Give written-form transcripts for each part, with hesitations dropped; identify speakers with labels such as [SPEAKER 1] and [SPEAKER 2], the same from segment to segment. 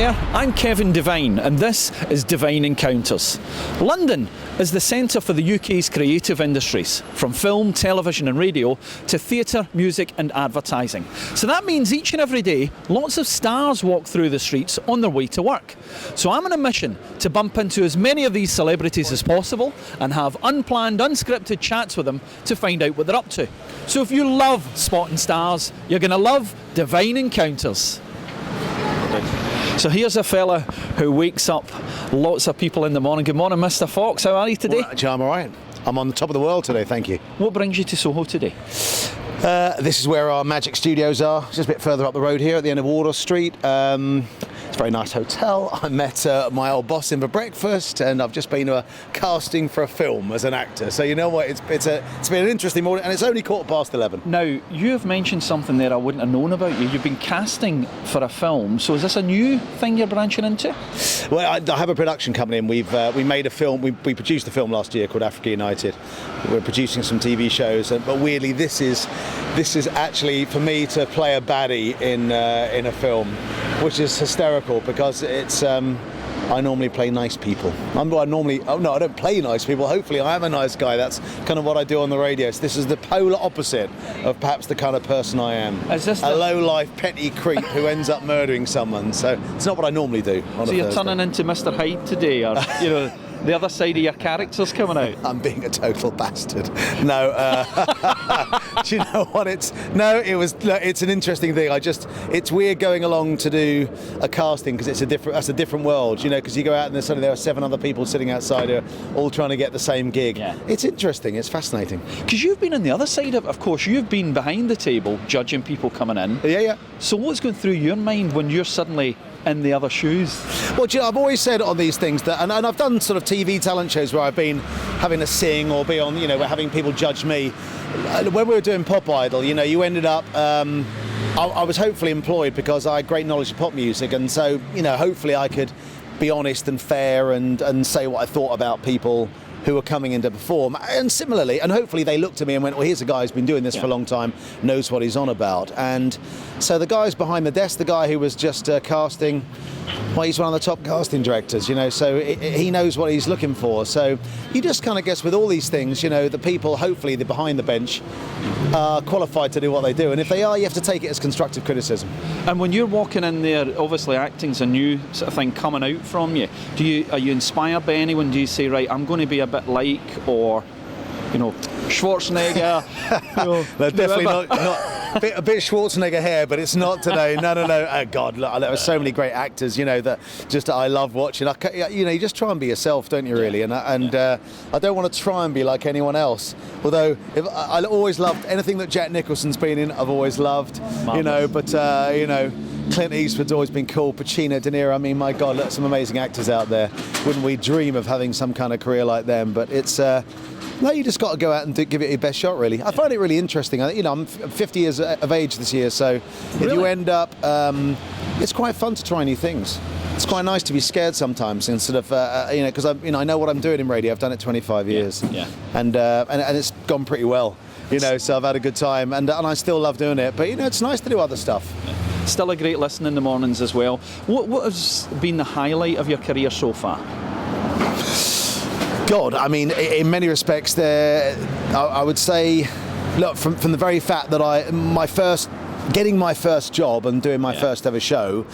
[SPEAKER 1] there, I'm Kevin Devine and this is Devine Encounters. London is the centre for the UK's creative industries, from film, television and radio to theatre, music and advertising. So that means each and every day lots of stars walk through the streets on their way to work. So I'm on a mission to bump into as many of these celebrities as possible and have unplanned, unscripted chats with them to find out what they're up to. So if you love spotting stars, you're going to love Devine Encounters. So here's a fella who wakes up lots of people in the morning. Good morning, Mr. Fox. How are you today?
[SPEAKER 2] Well, I'm all right. I'm on the top of the world today, thank you.
[SPEAKER 1] What brings you to Soho today?
[SPEAKER 2] This is where our Magic Studios are, just a bit further up the road here at the end of Wardour Street. It's a very nice hotel. I met my old boss in for breakfast, and I've just been to a casting for a film as an actor. So you know what, it's been an interesting morning, and it's only 11:15.
[SPEAKER 1] Now, you have mentioned something there I wouldn't have known about you. You've been casting for a film, so is this a new thing you're branching into? Well,
[SPEAKER 2] I have a production company, and we made a film. We produced a film last year called Africa United. We're producing some TV shows, but weirdly, this is actually for me to play a baddie in a film, which is hysterical because it's I normally play nice people. I don't play nice people. Hopefully I am a nice guy. That's kind of what I do on the radio. So this is the polar opposite of perhaps the kind of person I am.
[SPEAKER 1] Is this
[SPEAKER 2] a low-life petty creep who ends up murdering someone. So it's not what I normally do on a
[SPEAKER 1] So you're
[SPEAKER 2] Thursday.
[SPEAKER 1] Turning into Mr. Hyde today, or the other side of your character's coming out?
[SPEAKER 2] I'm being a total bastard. No, do you know what? It's an interesting thing. It's weird going along to do a casting because that's a different world, because you go out and suddenly there are 7 other people sitting outside who are all trying to get the same gig.
[SPEAKER 1] Yeah.
[SPEAKER 2] It's interesting. It's fascinating.
[SPEAKER 1] Because you've been on the other side of course, you've been behind the table judging people coming in.
[SPEAKER 2] Yeah.
[SPEAKER 1] So what's going through your mind when you're suddenly in the other shoes?
[SPEAKER 2] Well, I've always said on these things that, and I've done sort of TV talent shows where I've been having to sing or be on, we're having people judge me. When we were doing Pop Idol, you ended up, I was hopefully employed because I had great knowledge of pop music, and so, hopefully I could be honest and fair and say what I thought about people who were coming in to perform. And similarly, and hopefully they looked at me and went, well, here's a guy who's been doing this for a long time, knows what he's on about. And so the guys behind the desk, the guy who was just casting, well, he's one of the top casting directors, so he knows what he's looking for. So you just kind of guess with all these things, the people, hopefully the behind the bench, are qualified to do what they do. And if they are, you have to take it as constructive criticism.
[SPEAKER 1] And when you're walking in there, obviously acting's a new sort of thing coming out from you. Are you inspired by anyone? Do you say, right, I'm going to be a bit like, or, Schwarzenegger?
[SPEAKER 2] No, definitely not a bit Schwarzenegger hair, but it's not today. No. Oh God, look, there are so many great actors, that just I love watching. You just try and be yourself, don't you? Really, and I don't want to try and be like anyone else. Although I always loved anything that Jack Nicholson's been in. I've always loved, but Clint Eastwood's always been cool. Pacino, De Niro. I mean, my God, look, some amazing actors out there. Wouldn't we dream of having some kind of career like them? But it's. No, you just got to go out and give it your best shot, really. I find it really interesting. I'm 50 years of age this year, so if you end up, it's quite fun to try new things. It's quite nice to be scared sometimes instead of, because I know what I'm doing in radio. I've done it 25 years, and it's gone pretty well, So I've had a good time, and I still love doing it. But it's nice to do other stuff.
[SPEAKER 1] Still a great listen in the mornings as well. What has been the highlight of your career so far?
[SPEAKER 2] God, I mean, in many respects, I would say, look, from the very fact that getting my first job and doing my first ever show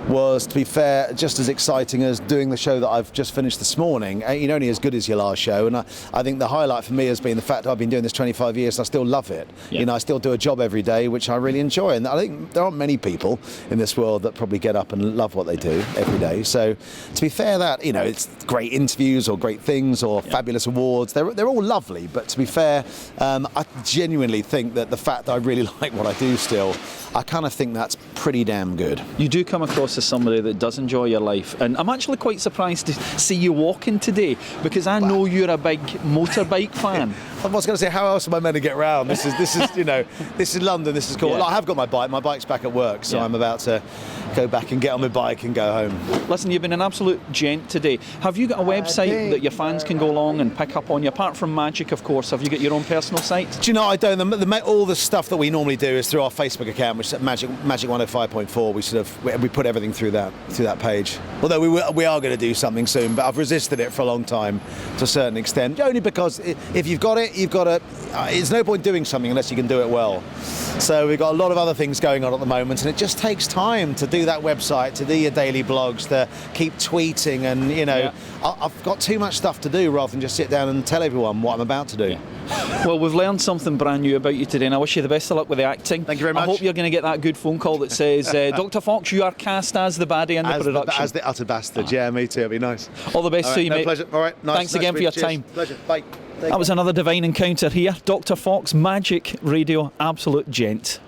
[SPEAKER 2] was, to be fair, just as exciting as doing the show that I've just finished this morning. You're only as good as your last show, and I think the highlight for me has been the fact that I've been doing this 25 years and I still love it. I still do a job every day, which I really enjoy, and I think there aren't many people in this world that probably get up and love what they do every day. So, to be fair, that it's great interviews or great things or fabulous awards. They're all lovely, but to be fair, I genuinely think that the fact that I really like what I do still, I kind of think that's pretty damn good. You
[SPEAKER 1] do come across as somebody that does enjoy your life, and I'm actually quite surprised to see you walking today because I know you're a big motorbike fan.
[SPEAKER 2] I was going to say, how else am I meant to get round? This is this is London. This is cool. I have got my bike. My bike's back at work, so I'm about to go back and get on my bike and go home.
[SPEAKER 1] Listen, you've been an absolute gent today. Have you got a website that your fans can go along and pick up on you? Apart from Magic, of course, have you got your own personal site?
[SPEAKER 2] Do you know, I don't. All the stuff that we normally do is through our Facebook account, which is Magic 105.4. We put everything through that page. Although we are going to do something soon, but I've resisted it for a long time to a certain extent. Only because if you've got it, you've got to. It's no point doing something unless you can do it well. So we've got a lot of other things going on at the moment, and it just takes time to do that website, to do your daily blogs, to keep tweeting, and I've got too much stuff to do rather than just sit down and tell everyone what I'm about to do.
[SPEAKER 1] Yeah. Well, we've learned something brand new about you today, and I wish you the best of luck with the acting.
[SPEAKER 2] Thank you very much.
[SPEAKER 1] I hope you're going to get that good phone call that says, Dr. Fox, you are cast as the baddie in the production.
[SPEAKER 2] As the utter bastard. Yeah, me too. It'll be nice.
[SPEAKER 1] All the best to you, mate.
[SPEAKER 2] Pleasure. All right. Nice.
[SPEAKER 1] Thanks again for your
[SPEAKER 2] Cheers.
[SPEAKER 1] time.
[SPEAKER 2] Pleasure. Bye.
[SPEAKER 1] That was another Devine encounter here. Dr. Fox, Magic Radio, absolute gent.